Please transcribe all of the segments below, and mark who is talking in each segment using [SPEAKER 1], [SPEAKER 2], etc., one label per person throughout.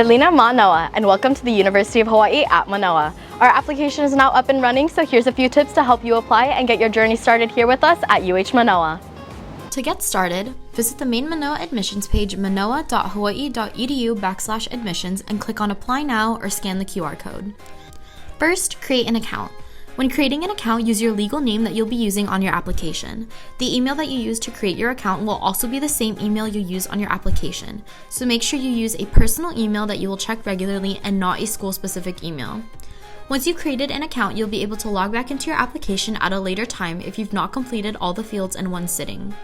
[SPEAKER 1] Welina Mānoa, and welcome to the University of Hawaii at Manoa. Our application is now up and running, so here's a few tips to help you apply and get your journey started here with us at UH Manoa.
[SPEAKER 2] To get started, visit the main Manoa admissions page manoa.hawaii.edu/admissions and click on Apply Now or scan the QR code. First, create an account. When creating an account, use your legal name that you'll be using on your application. The email that you use to create your account will also be the same email you use on your application, so make sure you use a personal email that you will check regularly and not a school-specific email. Once you've created an account, you'll be able to log back into your application at a later time if you've not completed all the fields in one sitting.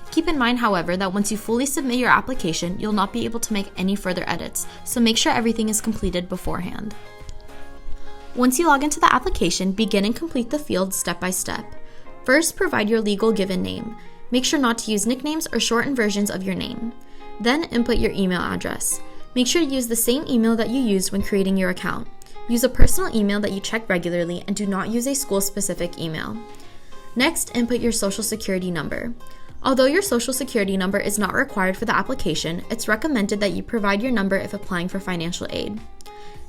[SPEAKER 2] Keep in mind, however, that once you fully submit your application, you'll not be able to make any further edits, so make sure everything is completed beforehand. Once you log into the application, begin and complete the fields step by step. First, provide your legal given name. Make sure not to use nicknames or shortened versions of your name. Then, input your email address. Make sure to use the same email that you used when creating your account. Use a personal email that you check regularly and do not use a school-specific email. Next, input your social security number. Although your social security number is not required for the application, it's recommended that you provide your number if applying for financial aid.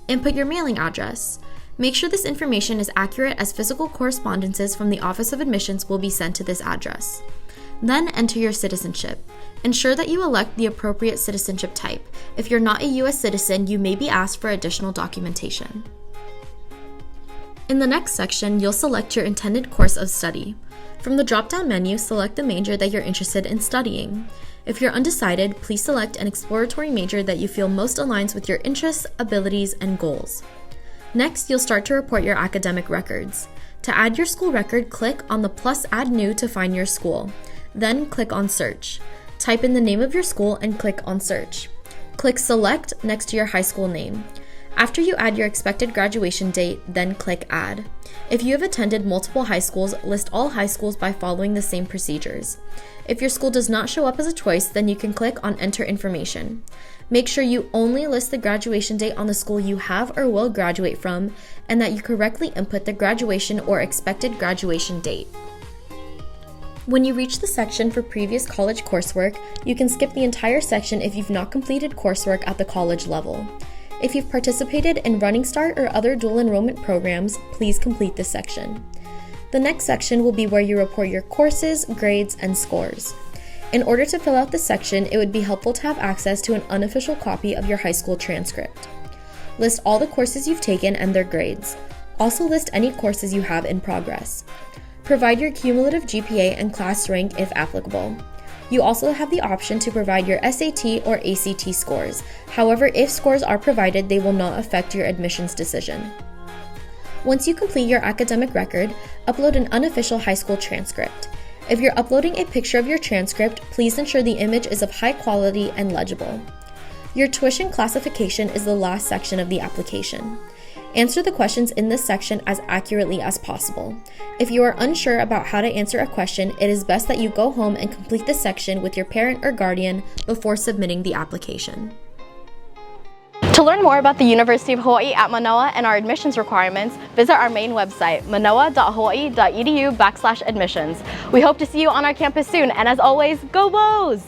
[SPEAKER 2] Input your mailing address. Make sure this information is accurate, as physical correspondences from the Office of Admissions will be sent to this address. Then enter your citizenship. Ensure that you elect the appropriate citizenship type. If you're not a U.S. citizen, you may be asked for additional documentation. In the next section, you'll select your intended course of study. From the drop-down menu, select the major that you're interested in studying. If you're undecided, please select an exploratory major that you feel most aligns with your interests, abilities, and goals. Next, you'll start to report your academic records. To add your school record, click on the plus Add New to find your school. Then click on Search. Type in the name of your school and click on Search. Click Select next to your high school name. After you add your expected graduation date, then click Add. If you have attended multiple high schools, list all high schools by following the same procedures. If your school does not show up as a choice, then you can click on Enter Information. Make sure you only list the graduation date on the school you have or will graduate from, and that you correctly input the graduation or expected graduation date. When you reach the section for previous college coursework, you can skip the entire section if you've not completed coursework at the college level. If you've participated in Running Start or other dual enrollment programs, please complete this section. The next section will be where you report your courses, grades, and scores. In order to fill out this section, it would be helpful to have access to an unofficial copy of your high school transcript. List all the courses you've taken and their grades. Also list any courses you have in progress. Provide your cumulative GPA and class rank if applicable. You also have the option to provide your SAT or ACT scores. However, if scores are provided, they will not affect your admissions decision. Once you complete your academic record, upload an unofficial high school transcript. If you're uploading a picture of your transcript, please ensure the image is of high quality and legible. Your tuition classification is the last section of the application. Answer the questions in this section as accurately as possible. If you are unsure about how to answer a question, it is best that you go home and complete this section with your parent or guardian before submitting the application.
[SPEAKER 1] To learn more about the University of Hawaii at Manoa and our admissions requirements, visit our main website, manoa.hawaii.edu/admissions. We hope to see you on our campus soon, and as always, go Bows!